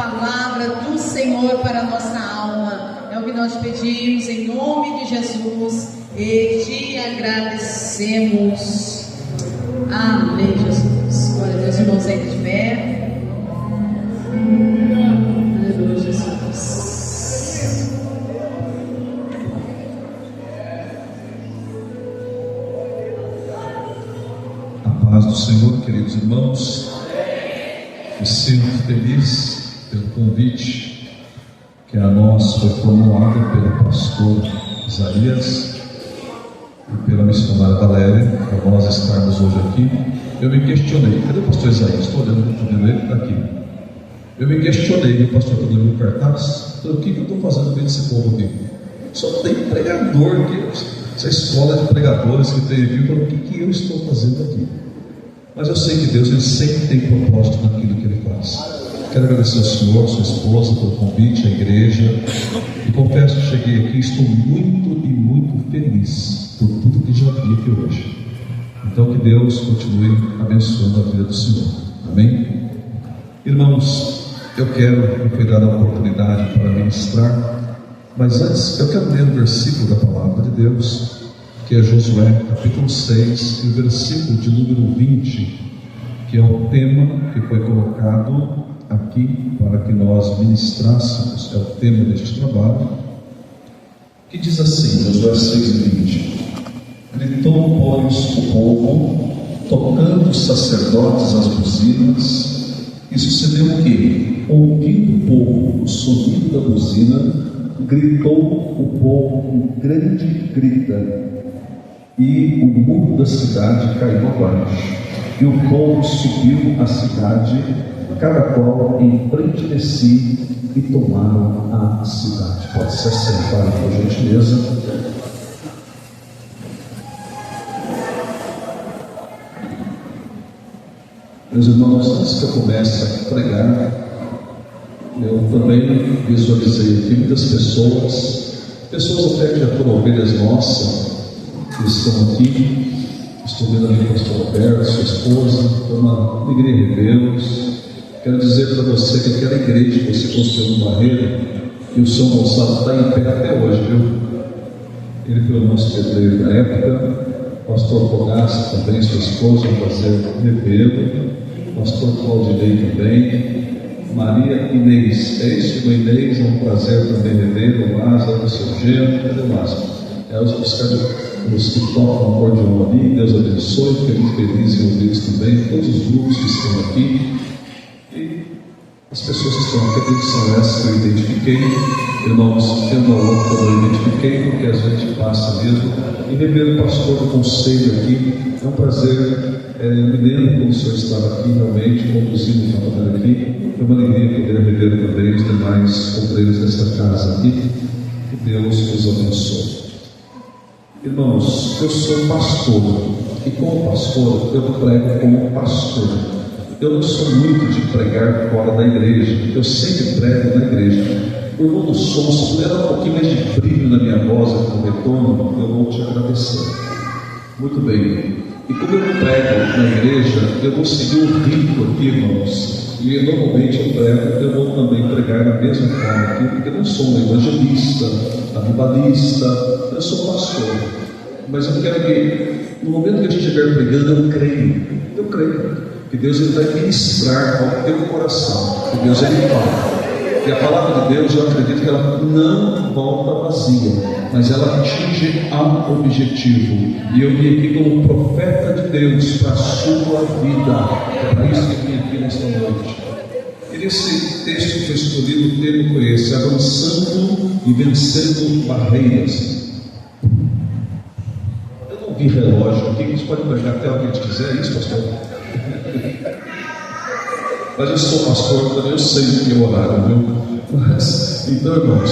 palavra do Senhor para a nossa alma. É o que nós pedimos em nome de Jesus e te agradecemos. Amém, Jesus. Glória a Deus, irmãos, aí de pé. Aleluia, Jesus. A paz do Senhor, queridos irmãos. Me sinto feliz pelo convite que a nós foi formulado pelo pastor Isaías e pela missionária Valéria, para nós estarmos hoje aqui. Eu me questionei, cadê o pastor Isaías? Estou olhando, não estou vendo ele, está aqui. Eu me questionei, o pastor está olhando no cartaz, então, o que eu estou fazendo com esse povo aqui? Só tem pregador aqui, essa escola de pregadores que tem aqui, o que eu estou fazendo aqui? Mas eu sei que Deus, Ele sempre tem propósito naquilo que Ele faz. Quero agradecer ao Senhor, sua esposa, pelo convite, à igreja. E confesso que cheguei aqui e estou muito e muito feliz por tudo que já vi aqui hoje. Então que Deus continue abençoando a vida do Senhor. Amém? Irmãos, eu quero, me foi dada a oportunidade para ministrar, mas antes eu quero ler um versículo da palavra de Deus, que é Josué, capítulo 6, e o versículo de número 20, que é o tema que foi colocado aqui para que nós ministrássemos, é o tema deste trabalho, que diz assim, Josué 6:20: gritou, pois, o povo, tocando os sacerdotes as buzinas, e sucedeu o quê? Ouvindo o povo o sonido da buzina, gritou o povo com grande grita, e o muro da cidade caiu abaixo, e o povo subiu a cidade, cada qual em frente de si, e tomaram a cidade. Pode se assentar, por gentileza. Meus irmãos, antes que eu comece a pregar, eu também visualizei aqui muitas pessoas até que já foram ovelhas nossas, que estão aqui. Estou vendo ali o pastor Roberto, sua esposa, foi uma alegria revê-los. Quero dizer para você que aquela igreja que você construiu no Barreiro, e o São Gonçalo está em pé até hoje, viu? Ele foi o nosso pedreiro da época, pastor Fogaça também, sua esposa, um prazer revê-lo, pastor Claudinei também, Maria Inês, é isso, irmã Inês, é um prazer também revê-lo, Lázaro, seu Gênero, cadê o Lázaro? Os que tocam o acordeão ali, Deus abençoe, fiquemos felizes em ouvi-los também, todos os grupos que estão aqui, e as pessoas que estão aqui, acredito que são essas que eu identifiquei, irmãos, tendo a outra eu identifiquei, porque a gente passa mesmo, e rever o pastor do conselho aqui, é um prazer, me lembro quando o senhor estava aqui, realmente, conduzindo o trabalho aqui, é uma alegria poder rever também os demais companheiros desta casa aqui, que Deus os abençoe. Irmãos, eu sou pastor, e como pastor, eu prego como pastor. Eu não sou muito de pregar fora da igreja, eu sempre prego na igreja. O irmão do som, se puder dar um pouquinho mais de brilho na minha voz, no retorno, eu vou te agradecer. Muito bem. E como eu prego na igreja, eu vou seguir o rito aqui, irmãos. E normalmente eu vou também pregar da mesma forma aqui, porque eu não sou um evangelista, avivalista, eu sou pastor. Mas eu quero que, no momento que a gente estiver pregando, eu creio que Deus ele vai ministrar ao teu coração, que Deus ele fala. E a palavra de Deus, eu acredito que ela não volta vazia, mas ela atinge ao objetivo. E eu vim aqui como profeta de Deus para a sua vida. É para isso que eu vim aqui nesta noite. E nesse texto que foi escolhido, o termo foi esse: avançando e vencendo barreiras. Eu não vi relógio aqui, a gente pode pregar até o que a gente quiser, é isso, pastor? Mas eu sou pastor, também eu sei o que é o horário, viu? Então, irmãos,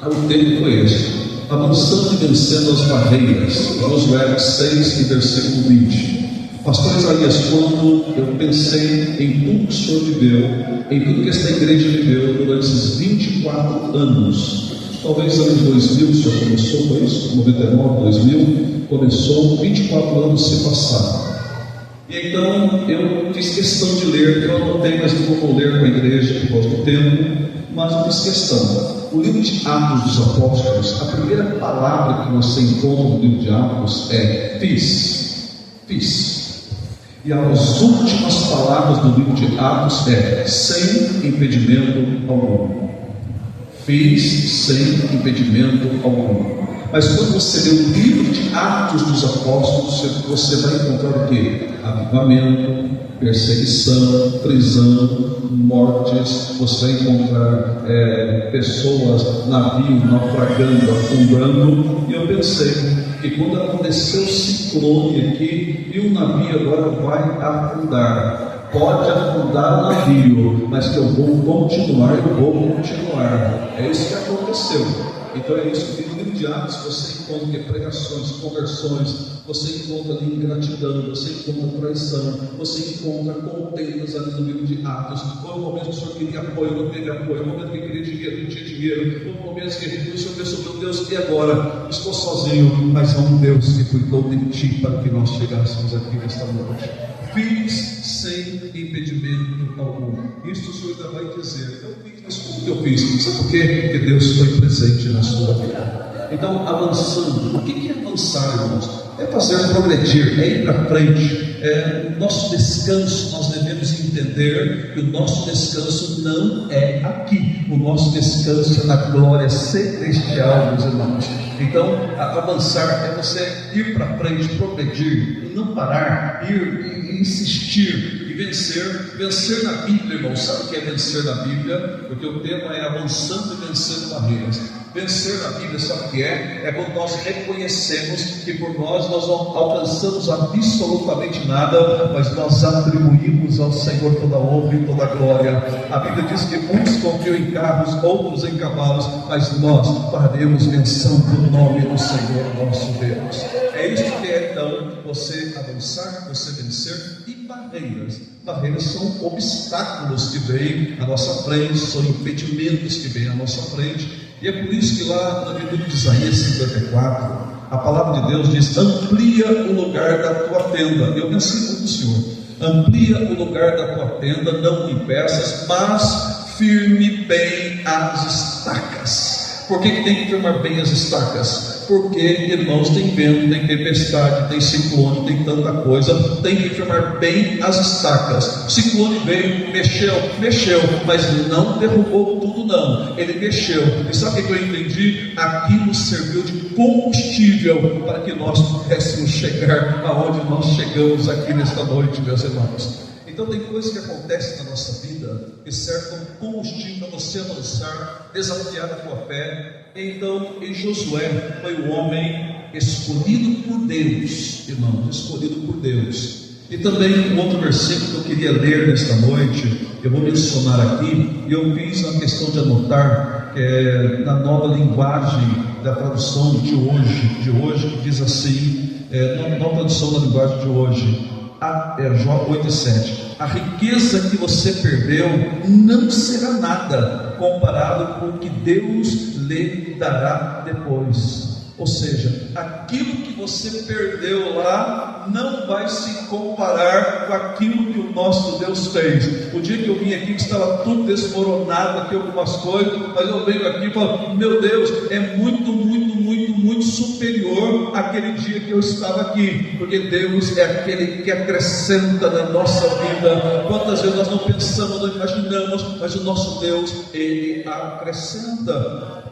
o tempo foi este: avançando e vencendo as barreiras. Josué 6, versículo 20. Pastor Isaías, quando eu pensei em tudo que o Senhor viveu, em tudo que esta igreja viveu durante esses 24 anos, talvez anos 2000, o Senhor começou com isso, 99, 2000, começou, 24 anos se passaram. E então eu fiz questão de ler, eu anotei, mas não vou ler com a igreja por causa do tempo, mas eu fiz questão. O livro de Atos dos Apóstolos, a primeira palavra que você encontra no livro de Atos é fiz. E as últimas palavras do livro de Atos é sem impedimento algum. Fiz sem impedimento algum. Mas quando você lê o livro de Atos dos Apóstolos, você vai encontrar o quê? Avivamento, perseguição, prisão, mortes. Você vai encontrar pessoas, navio naufragando, afundando. E eu pensei que quando aconteceu o ciclone aqui, e o navio agora vai afundar. Pode afundar o navio, mas que eu vou continuar. É isso que aconteceu. Então é isso que no livro de Atos você encontra pregações, conversões, você encontra ali ingratidão, você encontra traição, você encontra contendas ali no livro de Atos. Foi um momento que o Senhor queria apoio, não teve apoio, um momento que queria dinheiro, não tinha dinheiro, foi um momento que o Senhor pensou, meu Deus, e agora? Estou sozinho, mas há um Deus que cuidou de ti para que nós chegássemos aqui nesta noite. Fiz sem impedimento algum. Isto o Senhor ainda vai dizer. Eu fiz, mas como que eu fiz? Sabe por quê? Porque Deus foi presente na sua vida. Então, avançando. O que é avançar, irmãos? É fazer progredir, é ir para frente. O nosso descanso, nós devemos entender que o nosso descanso não é aqui. O nosso descanso é na glória celestial, meus irmãos. Então, avançar é você ir para frente, progredir, não parar, ir insistir e vencer na Bíblia, irmão. Sabe o que é vencer na Bíblia? Porque o tema é avançando e vencendo barreiras. Vencer na Bíblia, sabe o que é? É quando nós reconhecemos que por nós não alcançamos absolutamente nada, mas nós atribuímos ao Senhor toda a honra e toda a glória. A Bíblia diz que uns confiam em carros, outros em cavalos, mas nós faremos menção do nome do Senhor nosso Deus. É isso que é então você avançar, você vencer. E barreiras. Barreiras são obstáculos que vêm à nossa frente, são impedimentos que vêm à nossa frente. E é por isso que lá no livro de Isaías 54, a palavra de Deus diz: amplia o lugar da tua tenda. Eu pensei com o Senhor: amplia o lugar da tua tenda, não impeças, mas firme bem as estacas. Por que tem que firmar bem as estacas? Porque, irmãos, tem vento, tem tempestade, tem ciclone, tem tanta coisa. Tem que firmar bem as estacas. O ciclone veio, mexeu, mas não derrubou tudo não. Ele mexeu. E sabe o que eu entendi? Aquilo serviu de combustível para que nós pudéssemos chegar aonde nós chegamos aqui nesta noite, meus irmãos. Então tem coisas que acontecem na nossa vida que servem como combustível para você avançar, desafiar a tua fé. Então, em Josué foi o homem escolhido por Deus, irmãos, escolhido por Deus. E também um outro versículo que eu queria ler nesta noite, eu vou mencionar aqui, e eu fiz a questão de anotar, que é na nova linguagem da tradução de hoje, que diz assim, nova tradução da linguagem de hoje, Jó 8,7. A riqueza que você perdeu não será nada comparado com o que Deus lhe dará depois. Ou seja, aquilo que você perdeu lá não vai se comparar com aquilo que o nosso Deus fez. O dia que eu vim aqui, que estava tudo desmoronado aqui, algumas coisas, mas eu venho aqui e falo: meu Deus, é muito superior àquele dia que eu estava aqui, porque Deus é aquele que acrescenta na nossa vida. Quantas vezes nós não pensamos, não imaginamos, mas o nosso Deus, Ele acrescenta.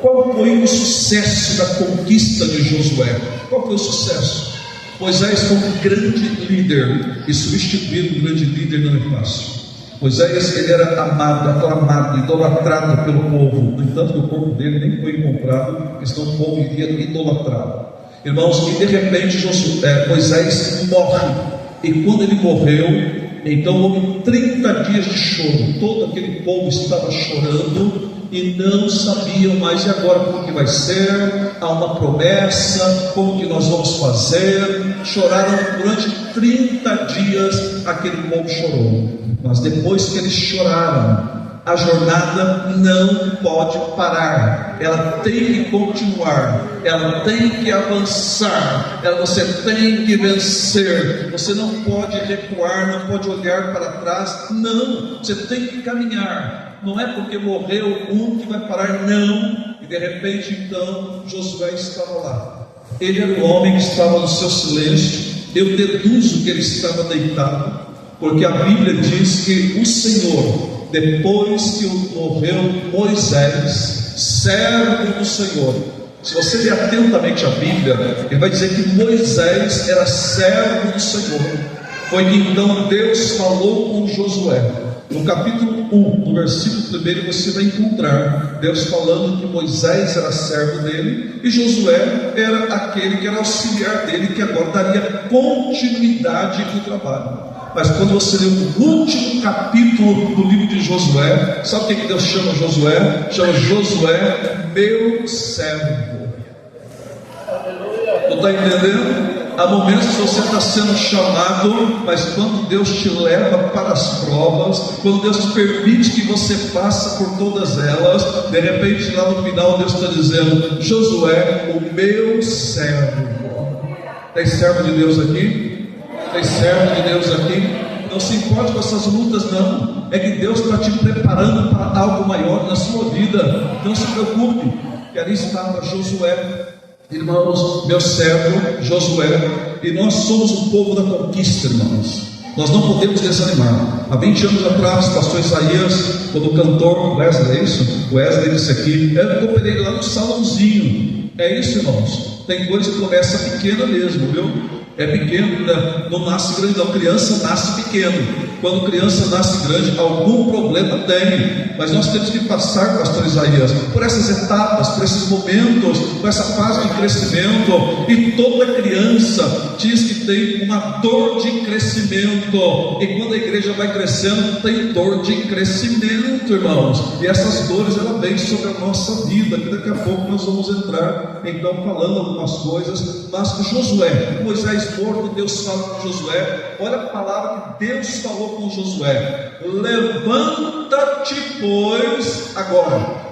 Qual foi o sucesso da conquista de Josué? Qual foi o sucesso? Moisés foi um grande líder, e substituir um grande líder não é fácil. Moisés, ele era amado, aclamado, idolatrado pelo povo. No entanto, o corpo dele nem foi encontrado, porque senão o povo iria idolatrá-lo. Irmãos, e de repente Moisés morre. E quando ele morreu, então houve 30 dias de choro. Todo aquele povo estava chorando e não sabiam mais, e agora como que vai ser? Há uma promessa, como que nós vamos fazer? Choraram durante 30 dias, aquele povo chorou. Mas depois que eles choraram, A jornada não pode parar, ela tem que continuar, ela tem que avançar, você tem que vencer, você não pode recuar, não pode olhar para trás, não, você tem que caminhar. Não é porque morreu um que vai parar, não. E de repente então Josué estava lá, ele era o homem que estava no seu silêncio. Eu deduzo que ele estava deitado, porque a Bíblia diz que o Senhor, depois que morreu Moisés, servo do Senhor, se você ler atentamente a Bíblia, ele vai dizer que Moisés era servo do Senhor. Foi que então Deus falou com Josué. No capítulo 1, no versículo 1, você vai encontrar Deus falando que Moisés era servo dele e Josué era aquele que era auxiliar dele, que agora daria continuidade no trabalho. Mas quando você lê o último capítulo do livro de Josué, sabe o que Deus chama Josué? Chama Josué meu servo. Não está entendendo? Há momentos que você está sendo chamado, mas quando Deus te leva para as provas, quando Deus te permite que você passe por todas elas, de repente lá no final Deus está dizendo: Josué, o meu servo. Tem servo de Deus aqui? Tem servo de Deus aqui? Não se importe com essas lutas, não. É que Deus está te preparando para algo maior na sua vida. Não se preocupe. Que ali estava Josué, irmãos, meu servo Josué. E nós somos o povo da conquista, irmãos. Nós não podemos desanimar. Há 20 anos atrás, pastor Isaías, quando o cantor Wesley, é isso? Wesley disse aqui, eu cooperei lá no salãozinho. É isso, irmãos. Tem coisa que começa pequena mesmo, viu? É pequeno, não nasce grande, não. Criança nasce pequeno. Quando criança nasce grande, algum problema tem. Mas nós temos que passar, pastor Isaías, por essas etapas, por esses momentos, por essa fase de crescimento. E toda criança diz que tem uma dor de crescimento. E quando a igreja vai crescendo, tem dor de crescimento, irmãos. E essas dores, elas vêm sobre a nossa vida, que daqui a pouco nós vamos entrar, então, falando algumas coisas. Mas Josué, Moisés morto, Deus fala com Josué. Olha a palavra que Deus falou com Josué: levanta-te, pois, agora.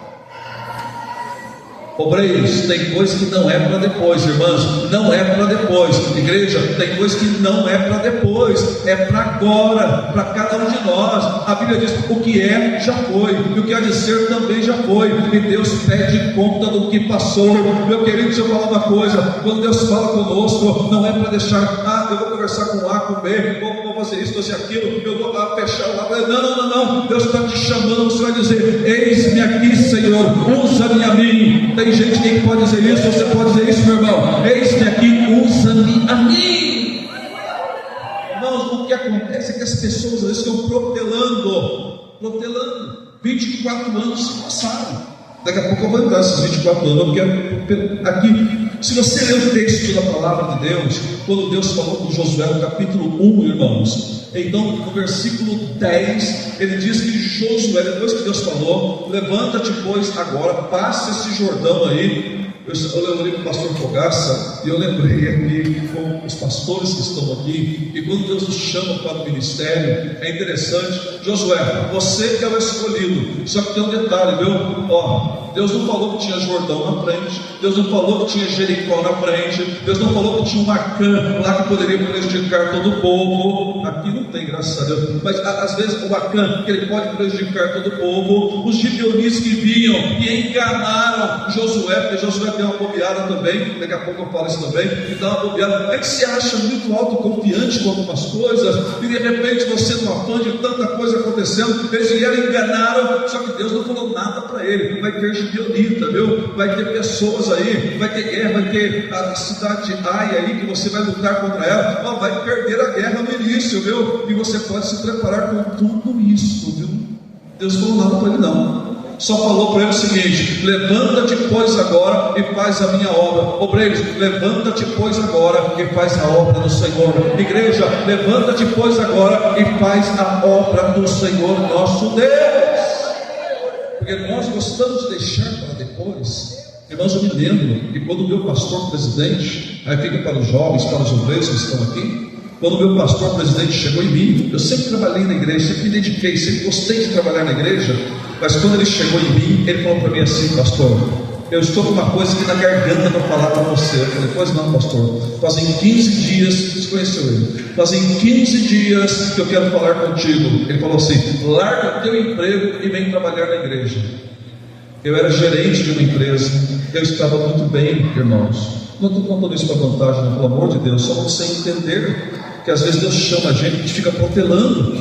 Obreiros, tem coisa que não é para depois, irmãos, não é para depois. Igreja, tem coisa que não é para depois, é para agora, para cada um de nós. A Bíblia diz: o que é, já foi, e o que há de ser também já foi, e Deus pede conta do que passou. Meu querido, deixa eu falar uma coisa: quando Deus fala conosco, não é para deixar, eu vou conversar com A, com B, vou fazer isso, fazer aquilo, eu vou fechar lá. Não, Deus está te chamando, você vai dizer: eis-me aqui, Senhor, usa-me a mim. Tem gente que pode dizer isso, você pode dizer isso, meu irmão: eis-me aqui, usa-me a mim. Irmãos, o que acontece é que as pessoas às vezes estão protelando. 24 anos se passaram. Daqui a pouco eu vou entrar nesses 24 anos, porque aqui, se você ler o texto da palavra de Deus, quando Deus falou com Josué no capítulo 1, irmãos, então no versículo 10, ele diz que Josué, depois que Deus falou: levanta-te, pois, agora, passe esse Jordão aí. Eu lembrei com o pastor Fogaça, e eu lembrei aqui com os pastores que estão aqui, e quando Deus nos chama para o ministério, é interessante. Josué, você que é o escolhido, só que tem um detalhe, viu? Deus não falou que tinha Jordão na frente, Deus não falou que tinha Jericó na frente, Deus não falou que tinha um Acã lá que poderia prejudicar todo o povo. Aqui não tem, graças a Deus, mas às vezes o Acã, que ele pode prejudicar todo o povo. Os gibeonitas que vinham e enganaram Josué, porque Josué deu uma bobeada também, daqui a pouco eu falo isso também, e dá uma bobeada. É que se acha muito autoconfiante com algumas coisas, e de repente você, no afã de tanta coisa acontecendo, eles vieram e enganaram, só que Deus não falou nada para ele. Vai ter gibeonita, viu? Vai ter pessoas aí, vai ter guerra, vai ter a cidade de Ai aí, que você vai lutar contra ela, vai perder a guerra no início, viu? E você pode se preparar com tudo isso, viu? Deus não falou nada para ele, não. Só falou para ele o seguinte: levanta-te, pois, agora e faz a minha obra. Obreiros, levanta-te, pois, agora e faz a obra do Senhor. Igreja, levanta-te, pois, agora e faz a obra do Senhor nosso Deus. Porque nós gostamos de deixar para depois. Irmãos, eu me lembro que quando o meu pastor presidente, aí fica para os jovens, para os obreiros que estão aqui, quando o meu pastor presidente chegou em mim, eu sempre trabalhei na igreja, sempre me dediquei, sempre gostei de trabalhar na igreja. Mas quando ele chegou em mim, ele falou para mim assim: pastor, eu estou com uma coisa aqui na garganta para falar para você. Eu falei: pois não, pastor, fazem 15 dias, você conheceu ele, fazem 15 dias que eu quero falar contigo. Ele falou assim: larga o teu emprego e vem trabalhar na igreja. Eu era gerente de uma empresa, eu estava muito bem, irmãos. Não estou contando isso para vantagem, não, pelo amor de Deus, só para você entender que às vezes Deus chama a gente fica protelando.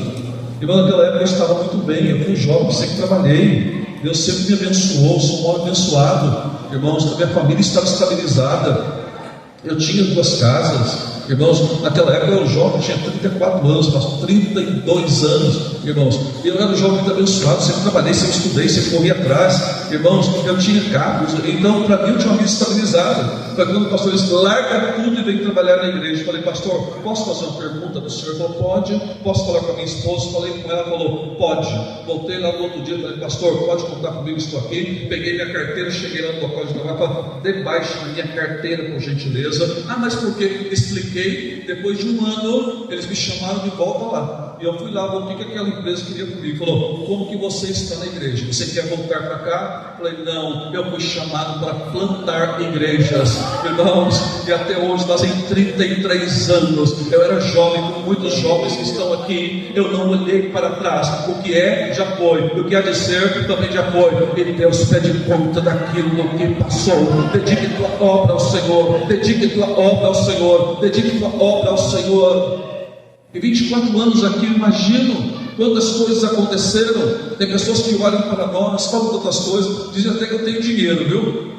Irmão, naquela época eu estava muito bem, eu fui jovem, sempre trabalhei, Deus sempre me abençoou, sou um homem abençoado. Irmãos, a minha família estava estabilizada, eu tinha 2 casas. Irmãos, naquela época eu era jovem, tinha 34 anos, mas 32 anos, irmãos. Eu era um jovem muito abençoado, sempre trabalhei, sempre estudei, sempre corri atrás. Irmãos, eu tinha carros, então para mim eu tinha uma vida estabilizada. Foi quando o pastor disse: larga tudo e vem trabalhar na igreja. Eu falei: pastor, posso fazer uma pergunta para o senhor? Ele falou: pode. Posso falar com a minha esposa? Falei com ela, falou: pode. Voltei lá no outro dia, falei: pastor, pode contar comigo, estou aqui. Peguei minha carteira, cheguei lá no local de trabalho, falei: debaixo da minha carteira, por gentileza. Ah, mas por quê? Expliquei. Depois de 1 ano, eles me chamaram de volta lá. E eu fui lá, o que aquela empresa queria comigo? Falou: como que você está na igreja? Você quer voltar para cá? Eu falei: não, eu fui chamado para plantar igrejas. Irmãos, e até hoje fazem 33 anos. Eu era jovem, como muitos jovens que estão aqui. Eu não olhei para trás. O que é, já foi. O que há de ser, também já foi. E Deus pede conta daquilo que passou. Dedique tua obra ao Senhor. Dedique tua obra ao Senhor. Dedique tua obra ao Senhor. E 24 anos aqui, eu imagino quantas coisas aconteceram. Tem pessoas que olham para nós, falam tantas coisas, dizem até que eu tenho dinheiro, viu?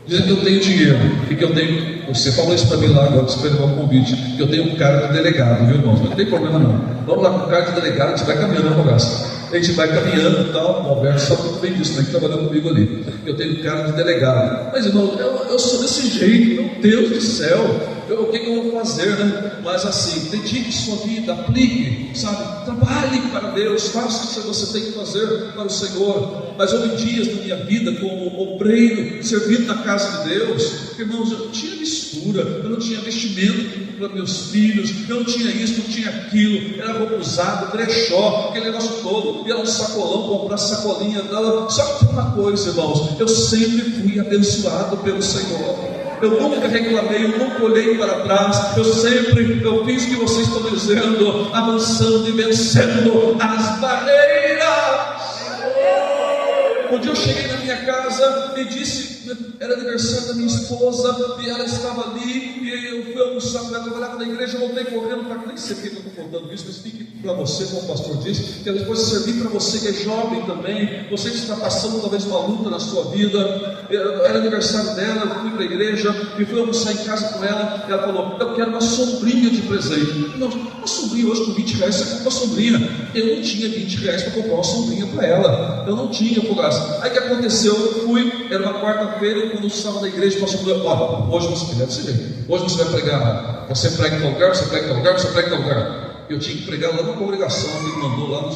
Dizem que eu tenho dinheiro e que eu tenho. Você falou isso para mim lá agora, você pegou o convite, que eu tenho um cara de delegado, viu, irmãos? Não tem problema não. Vamos lá com o cara de delegado, a gente vai caminhando, Rogaça. A gente vai caminhando e tal. O Alberto sabe muito bem disso, né? Que trabalhou comigo ali. Eu tenho cara de delegado. Mas, irmão, eu sou desse jeito, meu Deus do céu. O que eu vou fazer, né? Mas assim, dedique sua vida, aplique, sabe? Trabalhe para Deus, faça o que você tem que fazer para o Senhor. Mas houve dias na minha vida como obreiro, servindo na casa de Deus, irmãos, eu não tinha mistura, eu não tinha vestimento para meus filhos, eu não tinha isso, não tinha aquilo, era roupa usada, brechó, aquele negócio todo, ia lá no sacolão, comprar sacolinha dela. Só que tem uma coisa, irmãos, eu sempre fui abençoado pelo Senhor. Eu nunca reclamei, eu nunca olhei para trás. Eu fiz o que vocês estão dizendo, avançando e vencendo as barreiras. Um dia eu cheguei na minha casa e disse, era aniversário da minha esposa, e ela estava ali, e eu fui almoçar com ela, trabalhava na igreja, eu voltei correndo para nem sei porque eu estou contando isso, mas fique para você, como o pastor disse, que depois servir para você que é jovem também, você que está passando talvez uma luta na sua vida. Era aniversário dela, eu fui para a igreja, e fui almoçar em casa com ela, e ela falou: eu quero uma sombrinha de presente. Não, uma sombrinha hoje com 20 reais, você compra uma sombrinha. Eu não tinha 20 reais para comprar uma sombrinha para ela, eu não tinha, Fogaça. Aí o que aconteceu? Eu fui, era uma quarta-feira, quando eu estava na igreja, o pastor falou: olha, hoje você vai desse jeito, hoje você vai pregar, você prega em tal lugar, você prega em tal lugar, você prega em tal lugar. Eu tinha que pregar lá na congregação, ele mandou lá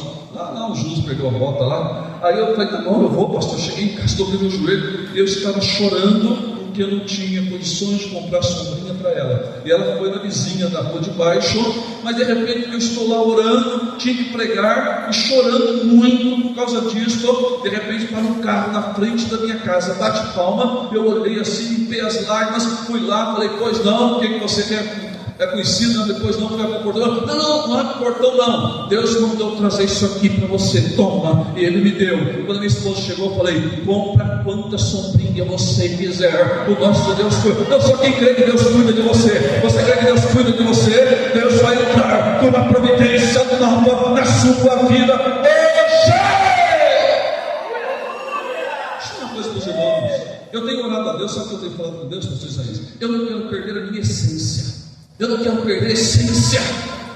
o Júlio pegou a bota lá. Aí eu falei: tá bom, eu vou, pastor. Cheguei em casa, dobrei meu joelho, eu estava chorando, porque eu não tinha condições de comprar sombrinha para ela. E ela foi na vizinha da rua de baixo, mas de repente eu estou lá orando, tinha que pregar e chorando muito por causa disso. De repente para um carro na frente da minha casa, bate palma, eu olhei assim, limpei as lágrimas, fui lá, falei: pois não, o que você quer? É conhecido, não, depois não vai para o portão. Não é para o portão não. Deus mandou trazer isso aqui para você, toma. E Ele me deu. Quando minha esposa chegou, eu falei: compra quanta sombrinha você quiser. O nosso Deus cuida. Eu só quem crê que Deus cuida de você. Você crê que Deus cuida de você? Deus vai entrar com uma providência nova na sua vida hoje. Deixa eu uma coisa para os irmãos. Eu tenho orado a Deus, sabe o que eu tenho falado com Deus, pastor Isaías? Eu não quero perder a minha essência. Eu não quero perder a essência.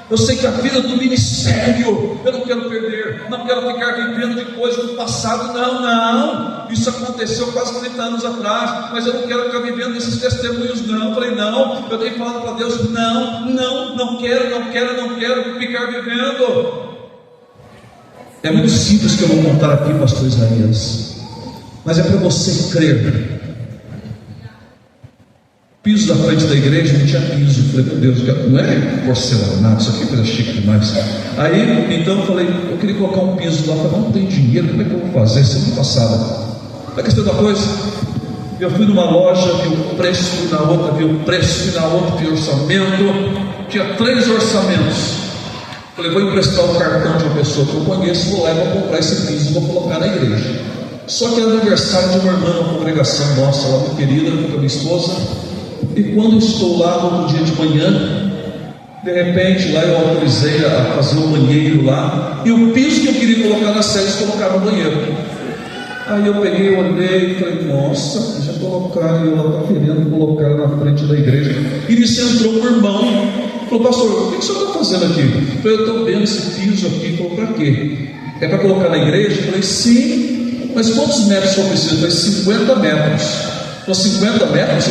Eu sei que a vida do ministério eu não quero perder. Não quero ficar vivendo de coisas do passado. Não. Isso aconteceu quase 30 anos atrás. Mas eu não quero ficar vivendo desses testemunhos. Não. Eu falei: não. Eu tenho falado para Deus: não quero ficar vivendo. É muito simples que eu vou contar aqui, pastor Isaías, mas é para você crer piso da frente da igreja não tinha piso. Eu falei, meu Deus, não é porcelanato, isso aqui é coisa chique demais. Aí, então eu falei, eu queria colocar um piso lá. Eu falei, não tem dinheiro, como é que eu vou fazer? Semana passada. Vai questão da coisa? Eu fui numa loja, vi o preço, fui na outra, vi o preço, fui na outra, vi o orçamento. Tinha 3 orçamentos. Falei, vou emprestar o cartão de uma pessoa que eu conheço, vou lá e vou comprar esse piso e vou colocar na igreja. Só que era aniversário de uma irmã, uma congregação nossa lá, muito querida, com a minha esposa. E quando eu estou lá no outro dia de manhã, de repente lá eu autorizei a fazer um banheiro lá, e o piso que eu queria colocar na sede, colocar no banheiro. Aí eu peguei, olhei e falei, nossa, já colocaram, e ela está querendo colocar na frente da igreja. E nisso entrou um irmão, falou, pastor, o que o senhor está fazendo aqui? Eu falei, eu estou vendo esse piso aqui. Ele falou, para quê? É para colocar na igreja? Eu falei, sim, mas quantos metros o senhor precisa? Eu falei, 50 metros. Falei, 50 metros?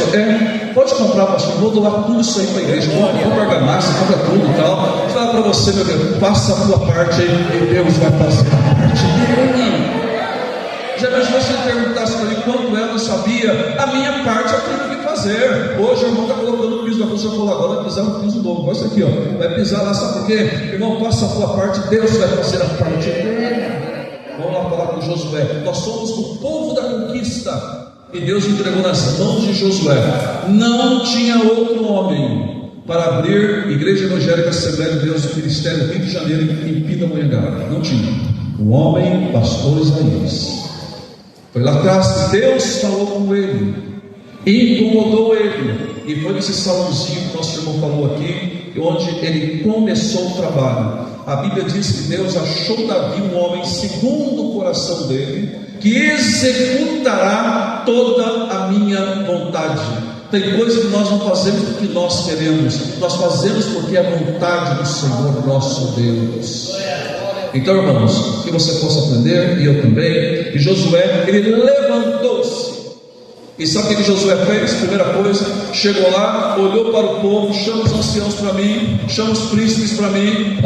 Pode comprar, pastor, vou doar tudo isso aí para a igreja. Compra argamassa, compra tudo e tal. Fala para você, meu Deus, faça a tua parte aí, e Deus vai fazer a parte dele. Já imaginou se ele perguntasse para mim quanto eu não sabia? A minha parte eu tenho que fazer. Hoje o irmão está colocando o piso na coisa, falou, agora vai pisar no piso novo. Olha isso aqui, ó. Vai pisar lá, sabe por quê? Irmão, faça a tua parte, Deus vai fazer a parte dele. Vamos lá falar com Josué. Nós somos o povo da conquista, e Deus entregou nas mãos de Josué. Não tinha outro homem para abrir Igreja Evangélica Assembleia de Deus do Ministério Rio de Janeiro em Pindamonhangaba. Não tinha. O homem, pastor Isaías. Foi lá atrás, Deus falou com ele, incomodou ele, e foi nesse salãozinho que nosso irmão falou aqui, onde ele começou o trabalho. A Bíblia diz que Deus achou Davi um homem segundo o coração dele, que executará toda a minha vontade. Tem coisa que nós não fazemos porque nós queremos, nós fazemos porque é a vontade do Senhor nosso Deus. Então, irmãos, que você possa aprender, e eu também, e Josué, ele levantou-se. E sabe o que Josué fez? Primeira coisa, chegou lá, olhou para o povo, chama os anciãos para mim, chama os príncipes para mim,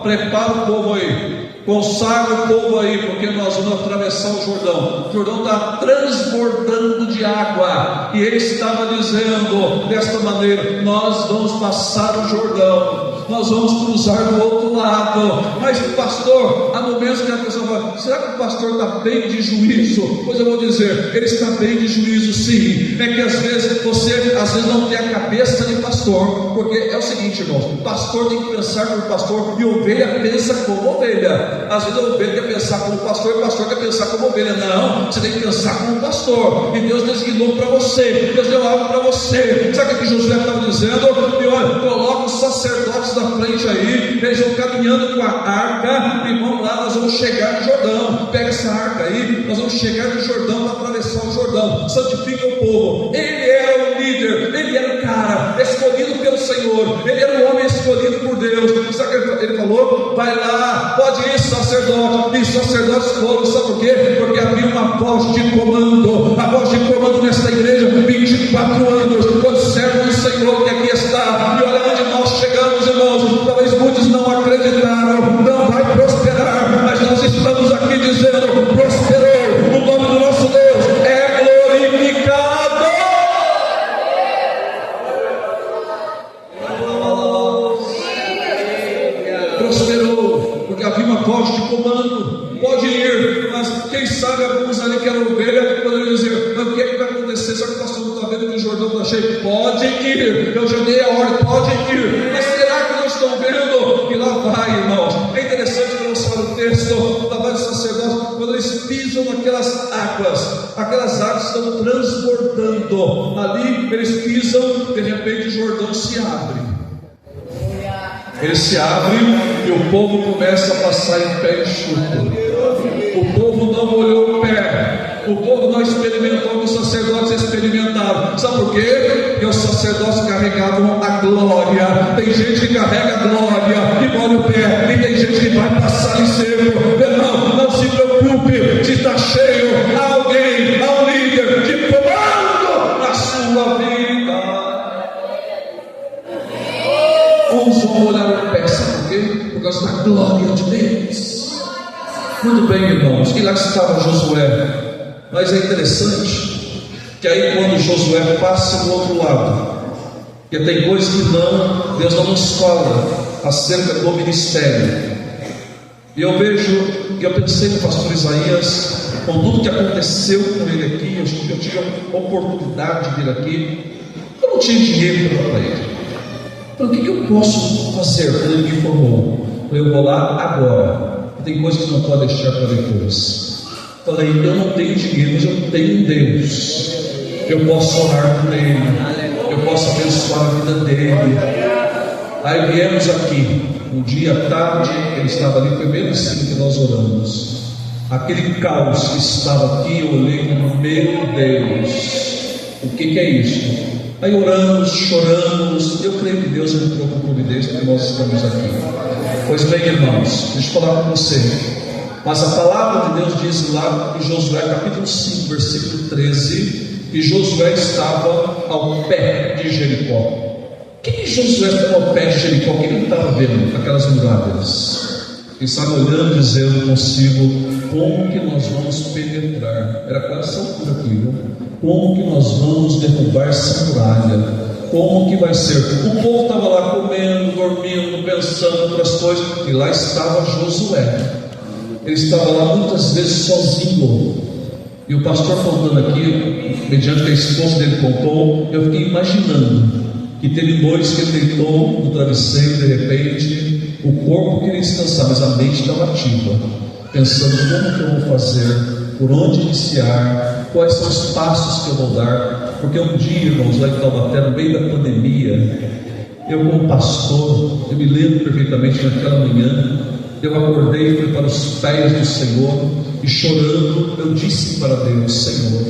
prepara o povo aí, consagra o povo aí, porque nós vamos atravessar o Jordão. O Jordão está transbordando de água, e ele estava dizendo desta maneira: nós vamos passar o Jordão, nós vamos cruzar do outro lado. Mas pastor, há momentos que a pessoa fala, será que o pastor está bem de juízo? Pois eu vou dizer, ele está bem de juízo sim. É que às vezes você não tem a cabeça de pastor, porque é o seguinte, irmãos, o pastor tem que pensar como pastor, e ovelha pensa como ovelha. Às vezes a ovelha quer pensar como pastor, e o pastor quer pensar como ovelha. Não, você tem que pensar como pastor, e Deus designou para você, Deus deu algo para você. Sabe o que Josué estava dizendo? E olha, coloca os sacerdotes da frente aí, eles vão caminhando com a arca, e vamos lá, nós vamos chegar no Jordão. Pega essa arca aí, nós vamos chegar no Jordão para atravessar o Jordão. Santifica o povo. Ele era o líder, ele era o cara escolhido pelo Senhor, ele era o homem escolhido por Deus. Sabe o que ele falou? Vai lá, pode ir, sacerdote. E os sacerdotes foram, sabe por quê? Porque havia uma voz de comando, a voz de comando nesta igreja, 24 anos, os servos do Senhor que aqui está. E olha onde nós chegamos, irmãos. Talvez muitos não acreditaram, não vai prosperar, mas nós estamos aqui dizendo: prosperou, o nome do nosso Deus é glorificado. Prosperou, porque havia uma voz de comando. Pode ir, mas quem sabe alguns ali que eram ovelha poderiam dizer: mas o que é que vai acontecer? Será que o pastor não está vendo que o Jordão está cheio? Pode ir, eu já dei a ordem, pode ir. Mas será que não estão vendo? E lá vai, irmãos. É interessante que nós falamos o texto da voz dos sacerdotes, quando eles pisam naquelas águas, aquelas águas estão transbordando. Ali eles pisam, de repente o Jordão se abre. Ele se abre e o povo começa a passar em pé enxuto. O povo não molhou o pé, o povo não experimentou o que os sacerdotes experimentaram. Sabe por quê? Porque os sacerdotes carregavam a glória. Tem gente que carrega a glória e molha o pé, e tem gente que vai passar em seco. Não se preocupe, se está cheio, há alguém, há um líder de comando na sua vida. Uns vão molhar o pé, sabe por quê? Por causa da glória de Deus. Muito bem, irmãos, e lá estava Josué. Mas é interessante que aí quando Josué passa do outro lado, que tem coisas que Deus não nos fala acerca do ministério. E eu pensei no pastor Isaías, com tudo que aconteceu com ele aqui. Eu tive a oportunidade de vir aqui. Eu não tinha dinheiro para dar para ele. Então, o que eu posso fazer quando ele me informou? Eu vou lá agora. Tem coisas que não pode deixar para depois. Falei, eu não tenho dinheiro, mas eu tenho Deus. Eu posso orar por ele, eu posso abençoar a vida dele. Aí viemos aqui, um dia à tarde, ele estava ali, foi bem assim que nós oramos. Aquele caos que estava aqui, eu olhei e falei, meu Deus, o que é isso? Aí oramos, choramos. Eu creio que Deus entrou com providência, porque nós estamos aqui. Pois bem, irmãos, deixa eu falar com você. Mas a palavra de Deus diz lá em Josué capítulo 5, versículo 13, que Josué estava ao pé de Jericó. Que Josué estava ao pé de Jericó? Que ele estava vendo aquelas muralhas. Ele estava olhando e dizendo consigo, como que nós vamos penetrar? Era quase essa altura aqui, viu? Como que nós vamos derrubar essa muralha? Como que vai ser? O povo estava lá comendo, dormindo, pensando em outras coisas, e lá estava Josué. Ele estava lá muitas vezes sozinho. E o pastor contando aqui, mediante que a esposa dele contou, eu fiquei imaginando que teve noites que ele deitou no travesseiro, de repente, o corpo queria descansar, mas a mente estava ativa, pensando como que eu vou fazer, por onde iniciar, quais são os passos que eu vou dar. Porque um dia, irmãos, lá em Taubaté, no meio da pandemia, eu como pastor, eu me lembro perfeitamente naquela manhã, eu acordei e fui para os pés do Senhor, e chorando, eu disse para Deus, Senhor,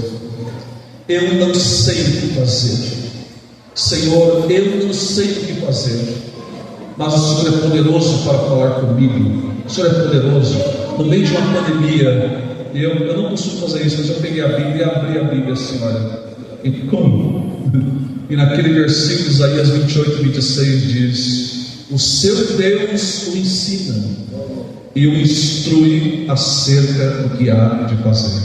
eu não sei o que fazer. Senhor, eu não sei o que fazer, mas o Senhor é poderoso para falar comigo. O Senhor é poderoso. No meio de uma pandemia, eu não costumo fazer isso, mas eu peguei a Bíblia e abri a Bíblia assim, olha. E como? E naquele versículo de Isaías 28, 26 diz: o seu Deus o ensina e o instrui acerca do que há de fazer.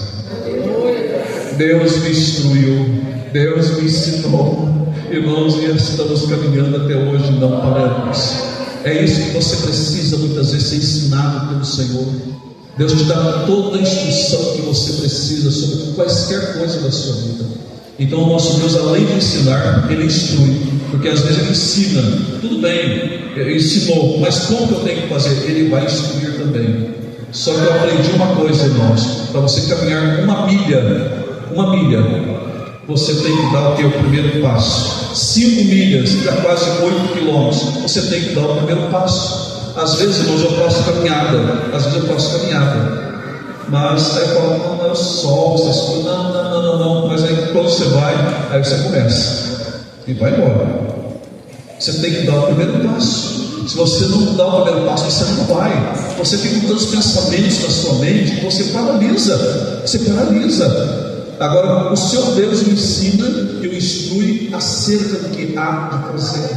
Deus me instruiu, Deus me ensinou. Irmãos, e estamos caminhando até hoje, não paramos. É isso que você precisa muitas vezes ser ensinado pelo Senhor. Deus te dá toda a instrução que você precisa sobre quaisquer coisa da sua vida. Então o nosso Deus, além de ensinar, Ele instrui. Porque às vezes Ele ensina, tudo bem, Ele ensinou, mas como que eu tenho que fazer? Ele vai instruir também. Só que eu aprendi uma coisa, irmãos, para você caminhar uma milha, você tem que dar o teu primeiro passo. 5 milhas, dá quase 8 quilômetros, você tem que dar o primeiro passo. Às vezes, irmãos, eu faço caminhada, mas aí eu falo, não, é o sol, essas coisas, não, mas aí quando você vai, aí você começa, e vai embora. Você tem que dar o primeiro passo. Se você não dá o primeiro passo, você não vai. Você fica com tantos pensamentos na sua mente que você paralisa. Agora, o seu Deus o ensina e o instrui acerca do que há de fazer.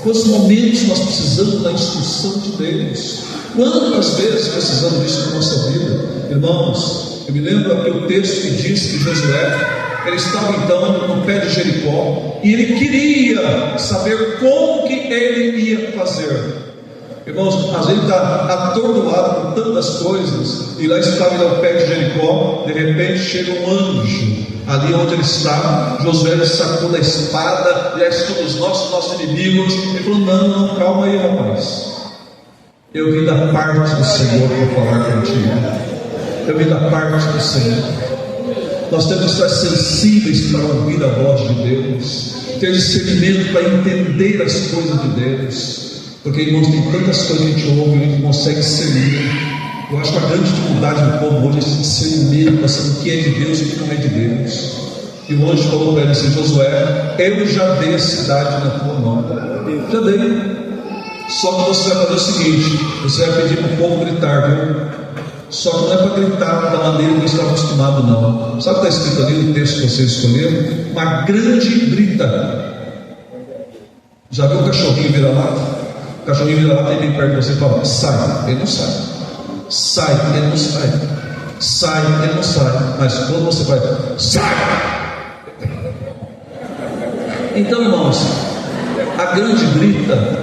Quantos momentos nós precisamos da instrução de Deus? Quantas vezes precisamos disso na nossa vida? Irmãos, eu me lembro aqui o texto que diz que Josué, ele estava então no pé de Jericó, e ele queria saber como que ele ia fazer. Irmãos, às vezes está atordoado com tantas coisas, e lá estava ele ao pé de Jericó. De repente chega um anjo ali onde ele está. Josué ele sacou da espada, e é todos os nossos inimigos. Ele falou, não, calma aí, rapaz, eu vim da parte do Senhor para falar contigo. Eu vim da parte do Senhor. Nós temos que estar sensíveis para ouvir a voz de Deus, ter discernimento para entender as coisas de Deus. Porque, irmãos, tem tantas coisas que a gente ouve e a gente não consegue discernir. Eu acho que a grande dificuldade do povo hoje é esse discernimento para saber o que é de Deus e o que não é de Deus. E o anjo falou para ele assim, Josué, eu já dei a cidade na tua mão. Já dei. Só que você vai fazer o seguinte, você vai pedir para o povo gritar, viu? Só que não é para gritar da maneira que eles estão acostumados, não. Sabe o que está escrito ali no texto que vocês escolheram? Uma grande grita. Já viu o cachorrinho vira-lata? O cachorrinho vira-lata e vem perto de você e fala, sai, ele não sai. Sai, ele não sai. Sai, ele não sai. Mas quando você vai, sai! Então, irmãos, a grande grita,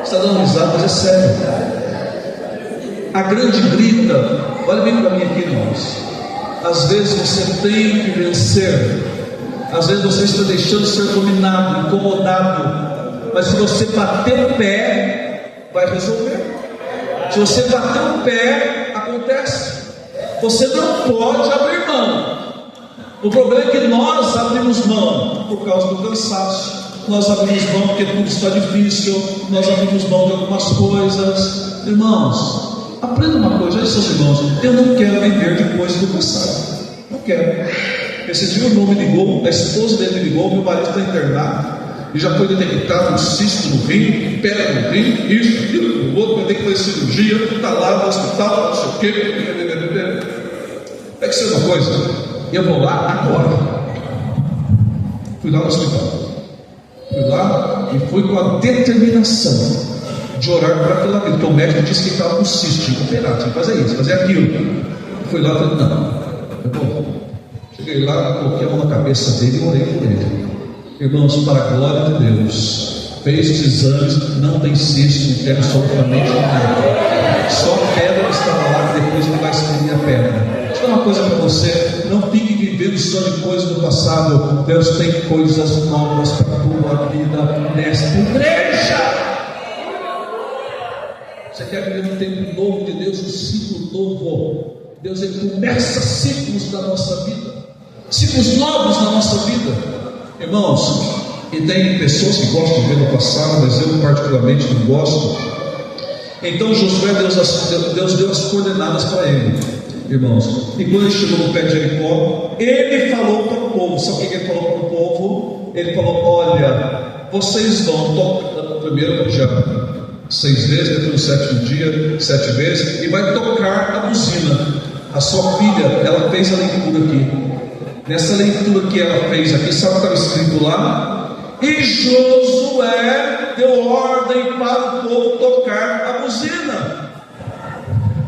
está dando risada, mas é sério. A grande grita, olha bem para mim aqui, irmãos. Às vezes você tem que vencer, às vezes você está deixando de ser dominado, incomodado, mas se você bater o pé, vai resolver. Se você bater o pé, acontece. Você não pode abrir mão. O problema é que nós abrimos mão por causa do cansaço, nós abrimos mão porque tudo está difícil, nós abrimos mão de algumas coisas. Irmãos, aprenda uma coisa, olha seus irmãos, eu não quero viver depois do passado, não quero. Esse dia o irmão me ligou, a esposa dele me ligou, meu marido está internado e já foi detectado um cisto no rim, pedra no rim, isso, aquilo, o outro vai ter que fazer cirurgia, está lá no hospital, não sei o quê. É que ser uma coisa, eu vou lá agora. Fui lá no hospital, fui lá e fui com a determinação de orar para aquela vida, porque o médico disse que estava com cisto, tinha que operar, tinha que fazer isso, fazer aquilo. Fui lá e falei, não, eu vou. Cheguei lá, coloquei a mão na cabeça dele e orei por ele. Irmãos, para a glória de Deus, fez os exames, não tem cisto, não tem absolutamente nada. Só a pedra que estava lá, que depois ele vai exprimir a pedra. Deixa eu falar uma coisa para você, não fique vivendo só de coisas do passado. Deus tem coisas novas para a tua vida nesta igreja. Você quer viver um tempo novo de Deus, um ciclo novo? Deus, Ele começa ciclos da nossa vida, ciclos novos na nossa vida. Irmãos, e tem pessoas que gostam de ver no passado, mas eu particularmente não gosto. Então Josué, Deus deu as coordenadas para ele, irmãos. E quando ele chegou no pé de Jericó, ele falou para o povo. Sabe o que ele falou para o povo? Ele falou, olha, vocês vão tocar primeiro dia 6 vezes, depois no 7º dia 7 vezes, e vai tocar a buzina. A sua filha, ela fez a leitura aqui. Nessa leitura que ela fez aqui, sabe o que estava escrito lá? E Josué deu ordem para o povo tocar a buzina.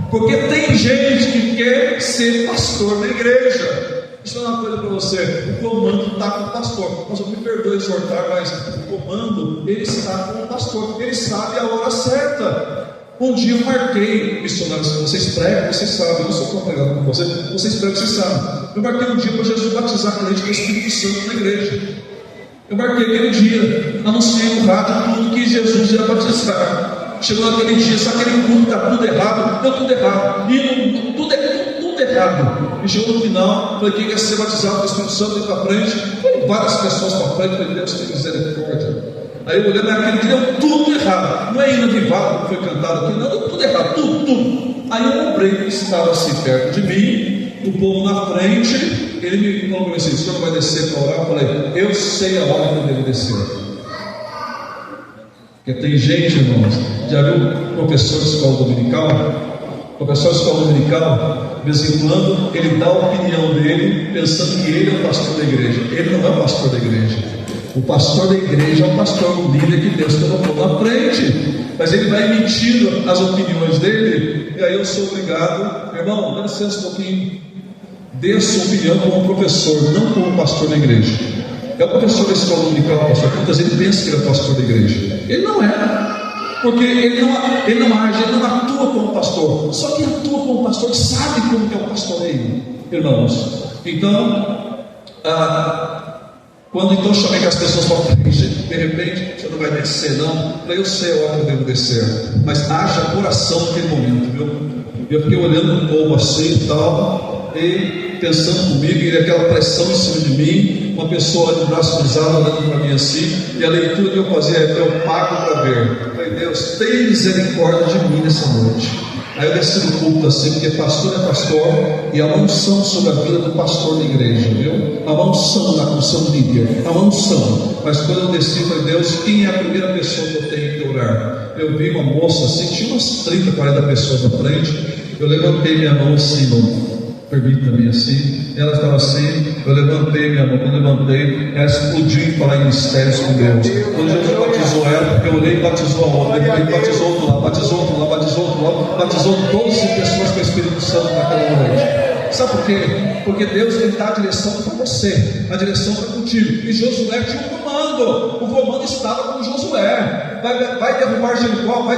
Porque tem gente que quer ser pastor da igreja. Deixa eu falar uma coisa para você, o comando está com o pastor. Mas eu me perdoe exortar, mas o comando, ele está com o pastor, ele sabe a hora certa. Um dia eu marquei, missionários, vocês pregam, vocês sabem, eu não sou congregado com vocês pregam, vocês sabem. Eu marquei um dia para Jesus batizar crente com o Espírito Santo na igreja. Eu marquei aquele dia, anunciei no rádio tudo que Jesus ia batizar. Chegou naquele dia, só aquele culto está tudo errado, deu tudo errado, e tudo errado. E chegou no final, falei, quem quer ser batizado com o Espírito Santo, veio para frente. Foram várias pessoas para frente, falei, Deus tem misericórdia. Aí eu olhando naquele que deu tudo errado. Não é hino avivado que foi cantado aqui, não, deu tudo errado, tudo. Aí eu lembrei que estava assim perto de mim, o povo na frente, ele me falou assim, o senhor vai descer para orar? Eu falei, eu sei a hora que eu devo descer. Porque tem gente, irmãos, já viu professor de escola dominical? Professor de escola dominical, de vez em quando, ele dá a opinião dele, pensando que ele é o pastor da igreja. Ele não é o pastor da igreja. O pastor da igreja é o pastor, o líder que Deus colocou na frente. Mas ele vai emitindo as opiniões dele, e aí eu sou obrigado, irmão, dá licença um pouquinho, dê a sua opinião como professor, não como pastor da igreja. É o professor da escola dominical, pastor, muitas vezes ele pensa que ele é pastor da igreja. Ele não é. Porque ele não age, ele não atua como pastor. Só quem atua como pastor sabe como que é o pastoreio, irmãos. Então, quando então eu chamei que as pessoas falaram, de repente, você não vai descer não? Eu falei, eu sei a hora que eu devo descer, mas haja coração naquele momento, viu? E eu fiquei olhando o povo assim e tal, e pensando comigo, e aquela pressão em cima de mim, uma pessoa de braço cruzado olhando para mim assim, e a leitura que eu fazia é, eu pago para ver. Eu falei, Deus, tem misericórdia de mim nessa noite. Aí eu desci no culto assim, porque pastor é pastor, e há uma unção sobre a vida do pastor da igreja, viu? Há uma unção na unção líder, há uma unção. Mas quando eu desci, eu falei, Deus, quem é a primeira pessoa que eu tenho que orar? Eu vi uma moça assim, tinha umas 30, 40 pessoas na frente, eu levantei minha mão assim, não permita-me assim, ela estava assim, eu levantei minha mão, quando eu levantei, ela explodiu em falar em mistérios com Deus. Quando Jesus batizou ela, eu olhei e batizou a outra, ele batizou outro lá, batizou outro lá, batizou outro lá, batizou 12 pessoas com o Espírito Santo naquela noite. Sabe por quê? Porque Deus dá a direção para você, a direção para contigo. E Josué tinha um comando, o comando estava com Josué. Vai derrubar Jericó, vai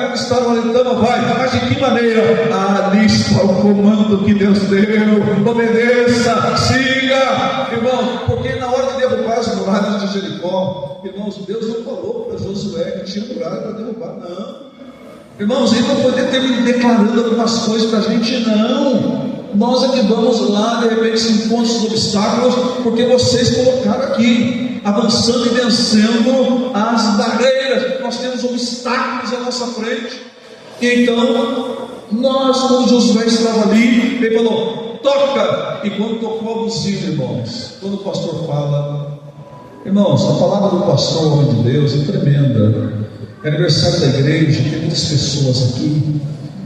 conquistar o Alitama, mas de que maneira? Ali está o comando que Deus deu. Obedeça, siga, irmão, porque na hora de derrubar as muralhas de Jericó, irmãos, Deus não falou para Josué que tinha muralha para derrubar, não. Irmãos, ele não poderia ter me declarando algumas coisas para a gente, não. Nós é que vamos lá, de repente se encontram os obstáculos, porque vocês colocaram aqui, avançando e vencendo as barreiras. Nós temos obstáculos à nossa frente. E então, nós, quando Josué estava ali, ele falou: toca. E quando tocou a buzina, irmãos, quando o pastor fala, irmãos, a palavra do pastor, homem de Deus, é tremenda. É aniversário da igreja, tem muitas pessoas aqui,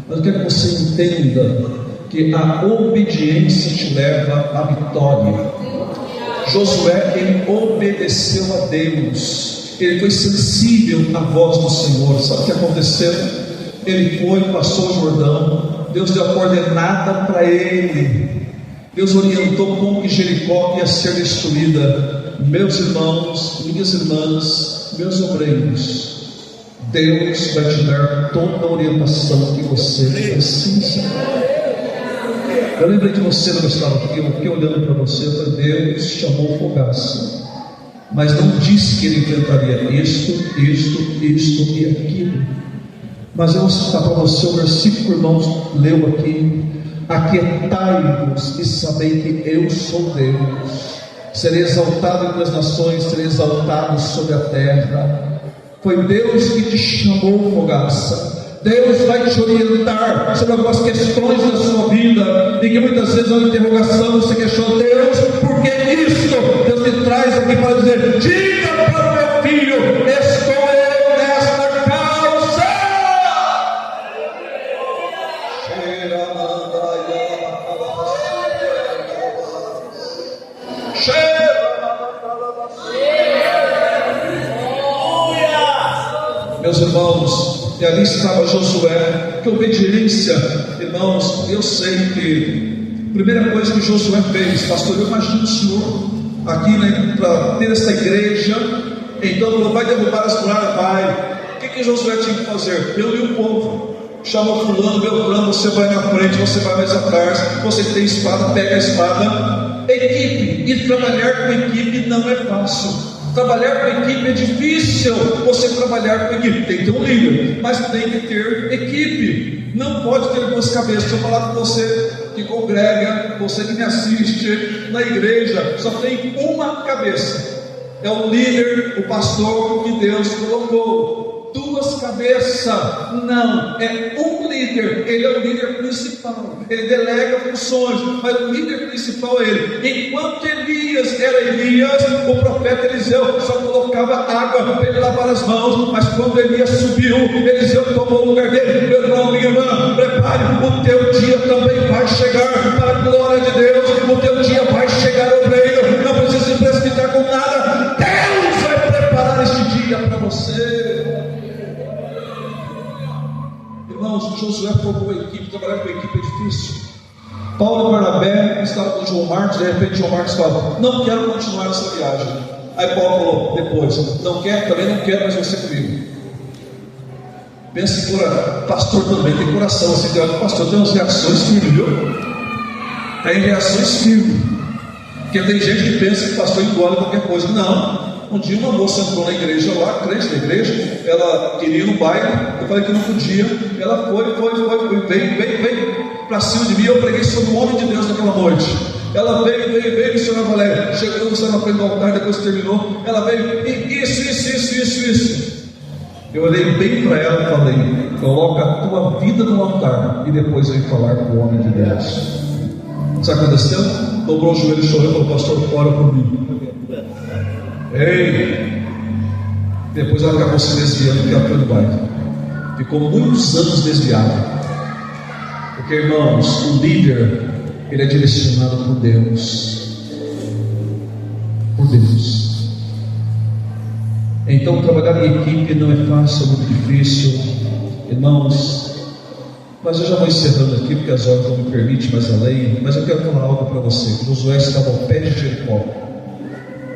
mas eu quero que você entenda que a obediência te leva à vitória. Josué, ele obedeceu a Deus, ele foi sensível à voz do Senhor. Sabe o que aconteceu? Ele foi, passou o Jordão, Deus deu a coordenada para ele, Deus orientou como que Jericó ia ser destruída. Meus irmãos, minhas irmãs, meus obreiros, Deus vai te dar toda a orientação que você precisa. Eu lembrei de você quando eu estava aqui, eu fiquei olhando para você, eu falei: Deus chamou Fogaça, mas não disse que ele enfrentaria isto e aquilo. Mas eu vou citar para você o versículo que o irmão leu aqui: aquietai-vos e sabei que eu sou Deus, serei exaltado entre as nações, serei exaltado sobre a terra. Foi Deus que te chamou, Fogaça. Deus vai te orientar sobre algumas questões da sua vida, e que muitas vezes na interrogação você questiona: Deus, por que isso? Deus te traz aqui para dizer: diga para o meu filho, estou eu nesta causa. Meus irmãos, e ali estava Josué. Que obediência, irmãos. Eu sei que a primeira coisa que Josué fez, pastor, eu imagino o senhor aqui, né, para ter essa igreja. Então falou: vai derrubar as muralhas, vai. O que Josué tinha que fazer? Reuniu o povo, chamou fulano, Beltrano, você vai na frente, você vai mais atrás, você tem espada, pega a espada. Equipe, e trabalhar com equipe não é fácil. Trabalhar com equipe é difícil. Você trabalhar com equipe, tem que ter um líder, mas tem que ter equipe. Não pode ter duas cabeças. Deixa eu falar com você que congrega, você que me assiste na igreja, só tem uma cabeça. É o líder, o pastor que Deus colocou. Duas cabeças, não, é um líder. Ele é o líder principal, ele delega funções, mas o líder principal é ele. Enquanto Elias era Elias, o profeta Eliseu só colocava água para ele lavar as mãos. Mas quando Elias subiu, Eliseu tomou o lugar dele. Meu irmão, minha irmã, prepare, o teu dia também vai chegar, para a glória de Deus. O teu dia vai chegar ao reino. Não precisa se precipitar com nada. Deus vai preparar este dia para você. Irmãos, Josué formou a equipe. Trabalhar com a equipe é difícil. Paulo e Barnabé estavam com João Marcos. De repente João Marcos falou: não quero continuar essa viagem. Aí Paulo falou depois: não quero, também não quero, mas você comigo. Pensa que pastor também tem coração assim. Pastor tem umas reações firmes, viu? Tem reações firmes. Porque tem gente que pensa que pastor engole qualquer coisa. Não. Um dia uma moça entrou na igreja lá, crente da igreja, ela queria ir no baile, eu falei que não podia, ela foi, veio para cima de mim. Eu preguei sobre o homem de Deus naquela noite. Ela veio, missionária Valéria, chegou na frente do altar, depois terminou, ela veio, isso. Eu olhei bem para ela e falei: coloca a tua vida no altar, e depois vem falar com o homem de Deus. Sabe o que aconteceu? Dobrou o joelho e chorou e falou: pastor, ora por mim. Ei! Depois ela acabou se desviando, porque ela foi no baile. Ficou muitos anos desviada. Porque, irmãos, o líder, ele é direcionado por Deus. Por Deus. Então trabalhar em equipe não é fácil, é muito difícil. Irmãos, Mas eu já vou encerrando aqui, porque as horas não me permitem mais além. Mas eu quero falar algo para você. Josué estava ao pé de Jericó,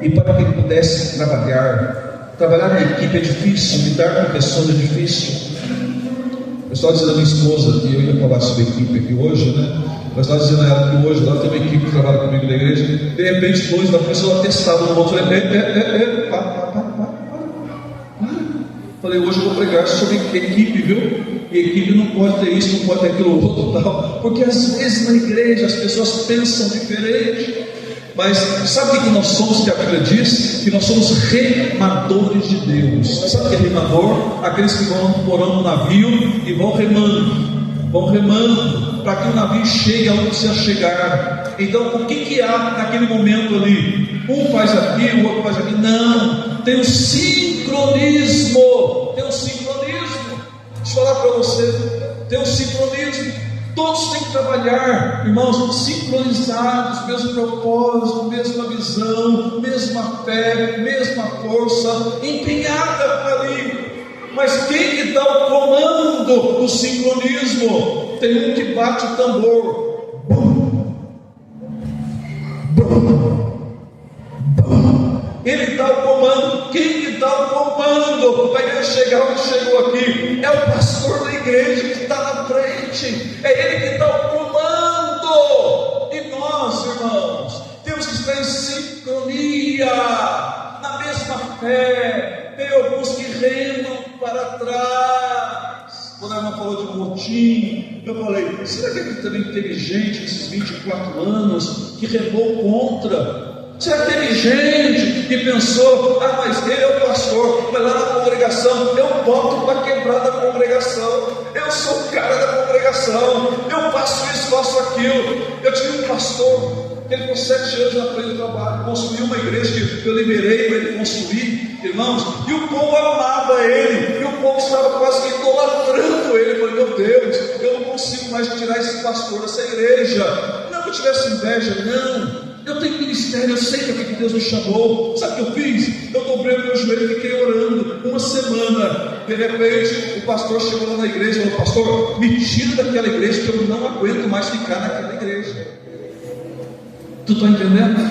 e para que ele pudesse trabalhar na equipe é difícil, lidar com pessoas é difícil. Eu estava dizendo à minha esposa que eu ia falar sobre a equipe aqui hoje, né? Mas estava dizendo a ela que hoje lá tem uma equipe que trabalha comigo na igreja. De repente, dois da frente eu atestado no outro. Falei, hoje eu vou pregar sobre equipe, viu? E equipe não pode ter isso, não pode ter aquilo outro, tal. Porque às vezes na igreja as pessoas pensam diferente. Mas sabe o que nós somos, que a Bíblia diz? Que nós somos remadores de Deus. Sabe o que é remador? Aqueles que vão morando no navio e vão remando para que o navio chegue aonde precisa chegar. Então o que há naquele momento ali? Um faz aqui, o outro faz aqui. Não, tem um sincronismo. Deixa eu falar para você, tem um sincronismo. Todos têm que trabalhar, irmãos, sincronizados, mesmo propósito, mesma visão, mesma fé, mesma força, empenhada ali. Mas quem que dá o comando do sincronismo? Tem um que bate o tambor. Bum, bum, bum. Ele dá o comando. Quem que dá o comando para ele chegar onde chegou aqui? É o pastor da igreja que está na frente. É ele que dá o comando. E nós, irmãos, temos que estar em sincronia, na mesma fé. Tem alguns que remam para trás. Quando a irmã falou de motim, eu falei, será que ele também teve gente nesses 24 anos que remou contra? Será que teve gente que pensou, mas ele é o pastor, mas lá na congregação eu boto para quebrar da congregação, eu sou o cara da congregação, eu faço isso, faço aquilo. Eu tive um pastor, ele com 7 anos na frente do trabalho, construiu uma igreja que eu liberei para ele construir, irmãos, e o povo amava ele, e o povo estava quase que idolatrando ele. Eu falei, meu Deus, eu não consigo mais tirar esse pastor dessa igreja. Não que eu tivesse inveja, não. Eu tenho ministério, eu sei que é que Deus me chamou. Sabe o que eu fiz? Eu dobrei o meu joelho e fiquei orando uma semana. De repente, o pastor chegou lá na igreja e falou, pastor, me tira daquela igreja que eu não aguento mais ficar naquela igreja. Tu está entendendo?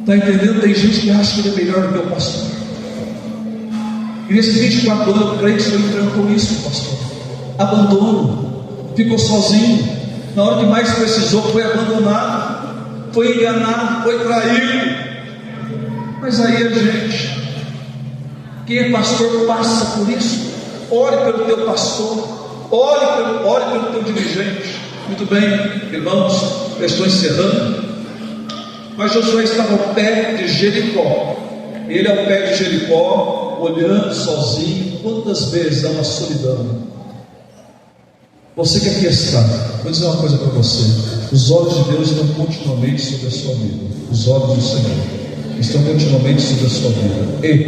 Está entendendo? Tem gente que acha que ele é melhor do que o pastor. E nesses 24 anos, o crente só enfrentou isso, pastor. Abandono. Ficou sozinho. Na hora que mais precisou, foi abandonado, foi enganado, foi traído. Mas aí a gente, quem é pastor, passa por isso. Ore pelo teu pastor, ore pelo teu dirigente. Muito bem, irmãos, eu estou encerrando. Mas Josué estava ao pé de Jericó. Ele ao pé de Jericó, olhando sozinho. Quantas vezes dá uma solidão? Você que aqui está, vou dizer uma coisa para você: os olhos de Deus estão continuamente sobre a sua vida. Os olhos do Senhor estão continuamente sobre a sua vida. E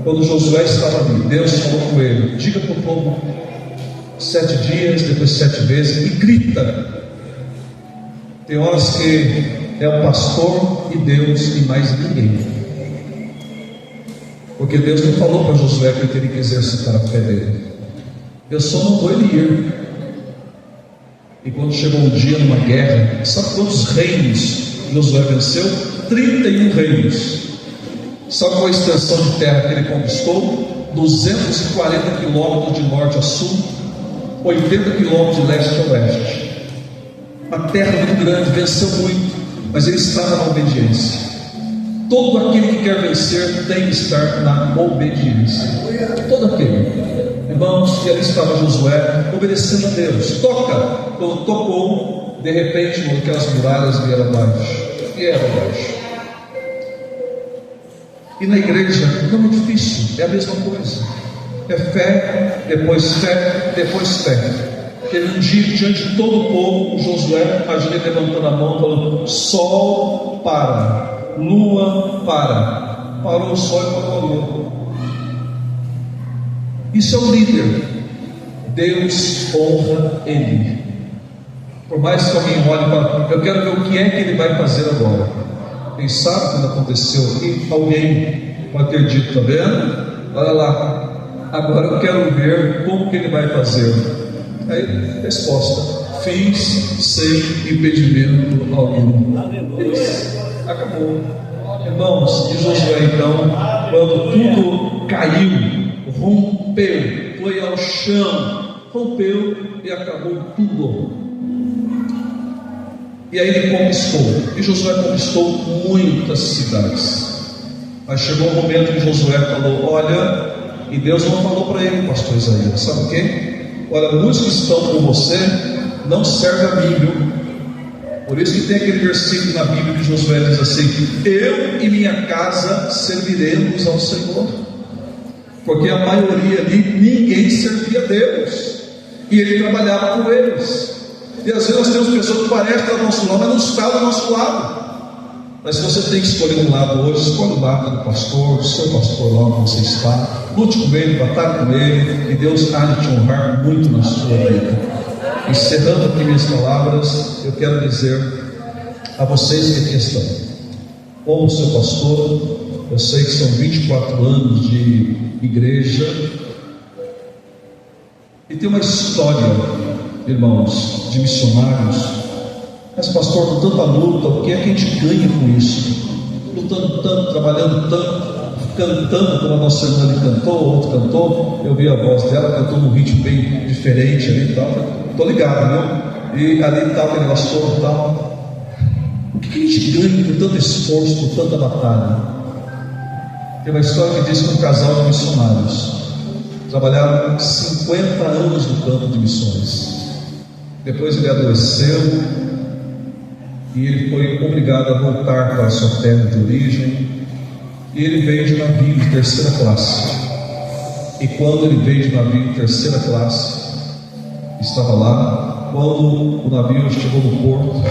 quando Josué estava ali, Deus falou com ele: diga para o povo 7 dias, depois 7 vezes, e grita. Tem horas que é o pastor e Deus e mais ninguém, porque Deus não falou para Josué que ele teria que exercitar a fé dele. Deus só mandou ele ir. E quando chegou um dia numa guerra, sabe quantos reinos Josué venceu? 31 reinos. Sabe qual a extensão de terra que ele conquistou? 240 quilômetros de norte a sul, 80 quilômetros de leste a oeste. Uma terra muito grande, venceu muito, mas ele estava na obediência. Todo aquele que quer vencer tem que estar na obediência. Todo aquele. Irmãos, e ali estava Josué obedecendo a Deus. Toca. Quando tocou, de repente aquelas muralhas vieram abaixo. E na igreja não é difícil, é a mesma coisa. É fé, depois fé, depois fé. Teve um dia diante de todo o povo, Josué, imagina ele levantando a mão, falando: sol para, lua para. Parou o sol e parou a lua. Isso é o líder. Deus honra ele. Por mais que alguém olhe e fale: eu quero ver o que é que ele vai fazer agora. Quem sabe quando aconteceu aqui, alguém pode ter dito: está vendo? Olha lá, agora eu quero ver como que ele vai fazer. Aí, resposta: fiz sem impedimento algum. Acabou. Irmãos, e Josué então, quando tudo caiu, rompeu, foi ao chão, rompeu e acabou tudo. E aí ele conquistou, e Josué conquistou muitas cidades. Mas chegou o momento que Josué falou: olha, e Deus não falou para ele, pastor Isaías, sabe o quê? Olha, muitos que estão com você não servem a mim, viu? Por isso que tem aquele versículo na Bíblia que Josué diz assim: eu e minha casa serviremos ao Senhor. Porque a maioria ali, ninguém servia a Deus, e ele trabalhava com eles. E às vezes nós temos pessoas que parecem estar do nosso lado, mas não estão do nosso lado. Mas se você tem que escolher um lado hoje, escolhe o lado do pastor, do seu pastor lá onde você está. Lute com ele, batalhe com ele, e Deus há de te honrar muito na sua vida. Encerrando aqui minhas palavras, eu quero dizer a vocês que aqui estão, como seu pastor, eu sei que são 24 anos de igreja, e tem uma história, irmãos, de missionários. Mas pastor, com tanta luta, o que é que a gente ganha com isso? Lutando tanto, trabalhando tanto, cantando como a nossa irmã ali cantou, o outro cantou, eu vi a voz dela, cantou num ritmo bem diferente ali e tal, estou ligado, viu? E ali estava aquele pastor e tal. O que a gente ganha com tanto esforço, com tanta batalha? Tem uma história que diz que um casal de missionários trabalharam 50 anos no campo de missões. Depois ele adoeceu e ele foi obrigado a voltar para a sua terra de origem. E ele veio de navio de terceira classe. E quando ele veio de navio de terceira classe, estava lá, quando o navio chegou no porto,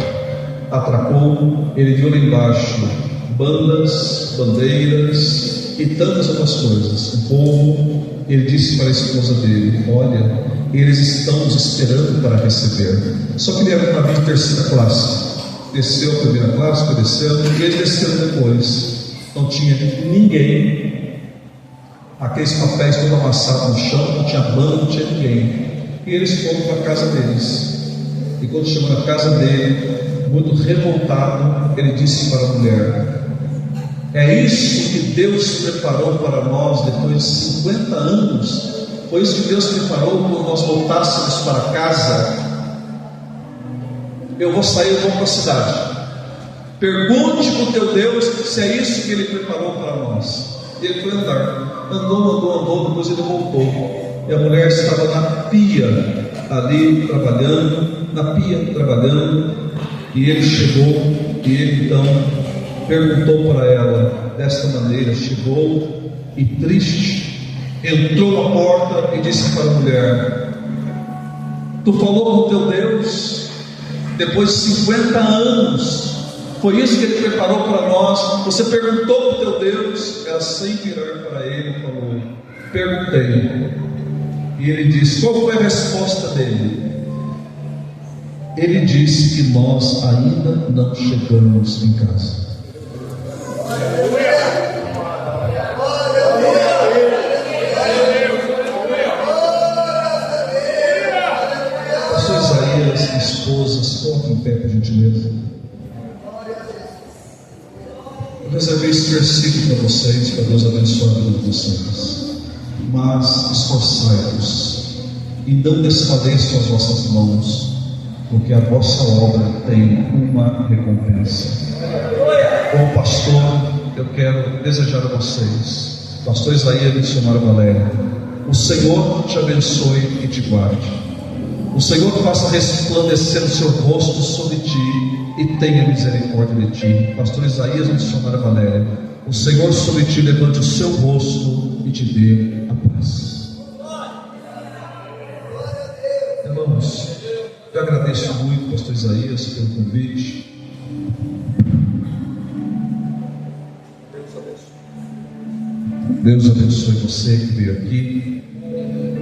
atracou, ele viu lá embaixo bandas, bandeiras e tantas outras coisas. O povo, ele disse para a esposa dele: olha, eles estão nos esperando para receber. Só que ele era um navio de terceira classe. Desceu a primeira classe, foi descendo, e eles desceram depois. Não tinha ninguém, aqueles papéis todos amassados no chão, não tinha banda, não tinha ninguém. E eles foram para a casa deles. E quando chegou na casa dele, muito revoltado, ele disse para a mulher: é isso que Deus preparou para nós depois de 50 anos? Foi isso que Deus preparou quando nós voltássemos para casa? Eu vou sair, eu vou para a cidade. Pergunte para o teu Deus se é isso que Ele preparou para nós. E ele foi andar, andou, depois ele voltou. E a mulher estava na pia, ali trabalhando, e ele chegou, e ele então perguntou para ela, desta maneira, chegou e triste, entrou na porta e disse para a mulher: tu falou com o teu Deus, depois de 50 anos, foi isso que Ele preparou para nós. Você perguntou para o teu Deus? Ela, sem virar para ele, falou: perguntei. E ele disse: qual foi a resposta dele? Ele disse que nós ainda não chegamos em casa. Pastor Isaías, esposas, coloquem em pé, por gentileza. Eu reservei esse versículo para vocês, para Deus abençoar a vida de vocês. Mas esforçai-vos e não desfaleçam as vossas mãos, porque a vossa obra tem uma recompensa. Como pastor, eu quero desejar a vocês, pastor Isaías e missionária Valéria, o Senhor te abençoe e te guarde. O Senhor faça resplandecer o seu rosto sobre ti e tenha misericórdia de ti. Pastor Isaías e missionária Valéria, o Senhor sobre ti levante o seu rosto e te dê a paz. Irmãos, eu agradeço muito, pastor Isaías, pelo convite. Deus abençoe você que veio aqui.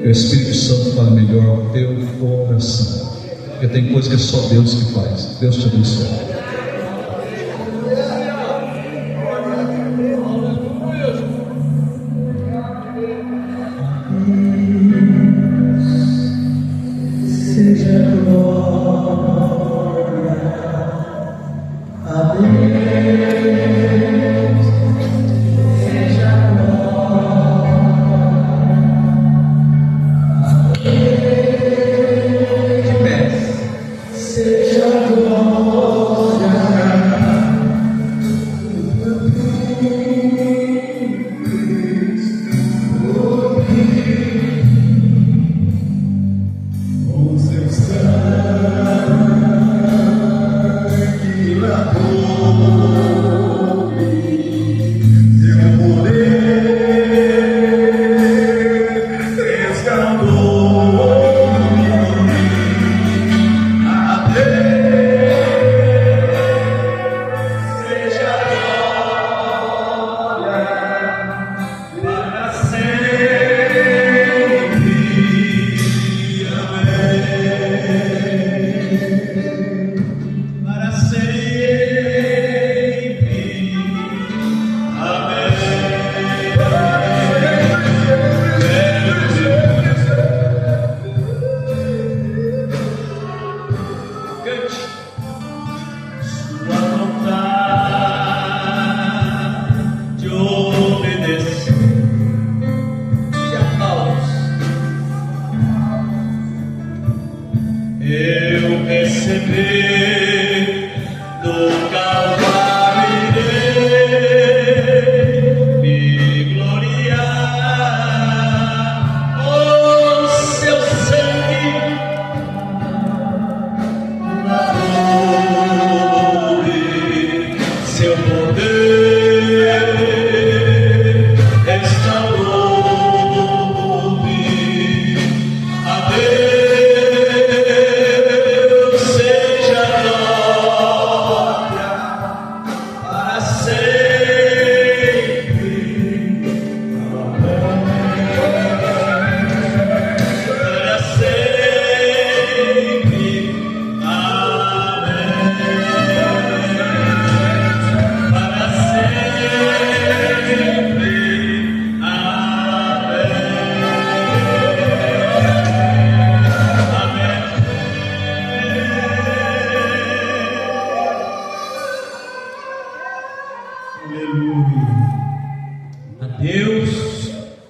Que o Espírito Santo fale melhor o teu coração, porque tem coisa que é só Deus que faz. Deus te abençoe.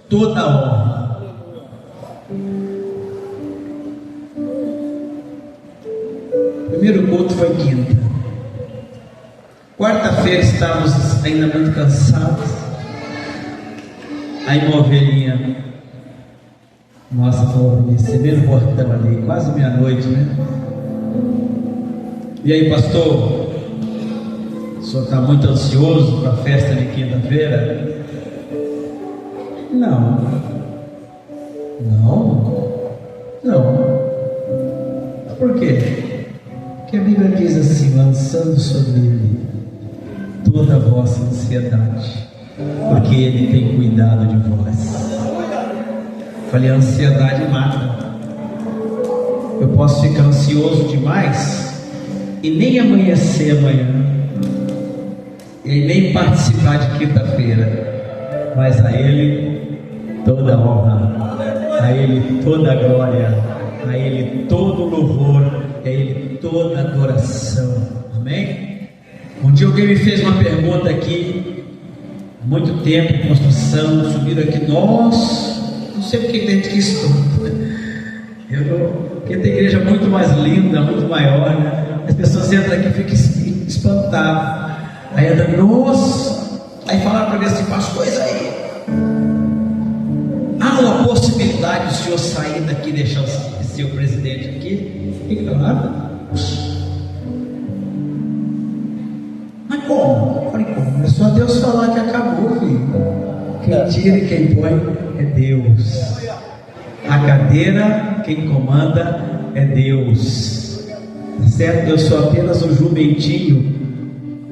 toda a honra. O primeiro culto foi quinta. Quarta-feira estávamos ainda muito cansados. Aí uma ovelhinha nossa falou: receber o portão ali, quase meia-noite, né? E aí, pastor, o senhor está muito ansioso para a festa de quinta-feira? Não. Por quê? Porque a Bíblia diz assim: lançando sobre ele toda a vossa ansiedade, porque ele tem cuidado de vós. Falei, a ansiedade mata. Eu posso ficar ansioso demais e nem amanhecer amanhã, e nem participar de quinta-feira, mas a ele toda a honra, a ele toda a glória, a ele todo o louvor, a ele toda a adoração. Amém? Um dia alguém me fez uma pergunta aqui, há muito tempo, construção, subiram aqui, nós, não sei porque tem gente que estuda, porque tem igreja muito mais linda, muito maior, né? As pessoas entram aqui e ficam espantadas, aí entra, nossa, aí falaram para ver assim, pastor, isso aí, há uma possibilidade do senhor sair daqui e deixar o seu presidente aqui? E claro. Mas como? Eu falei, como? É só Deus falar que acabou, filho. Quem tira e quem põe é Deus. A cadeira, quem comanda é Deus. Certo? Eu sou apenas um jumentinho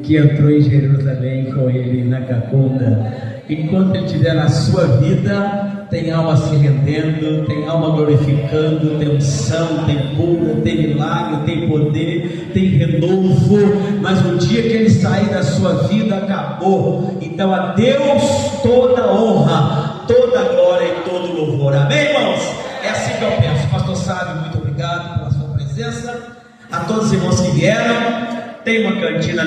que entrou em Jerusalém com ele na cacunda. Enquanto ele estiver na sua vida, tem alma se rendendo, tem alma glorificando, tem unção, tem cura, tem milagre, tem poder, tem renovo. Mas no dia que ele sair da sua vida, acabou. Então a Deus toda a honra, toda a glória e todo o louvor. Amém, irmãos? É assim que eu penso. Pastor Sábio, muito obrigado pela sua presença. A todos os irmãos que vieram, tem uma cantina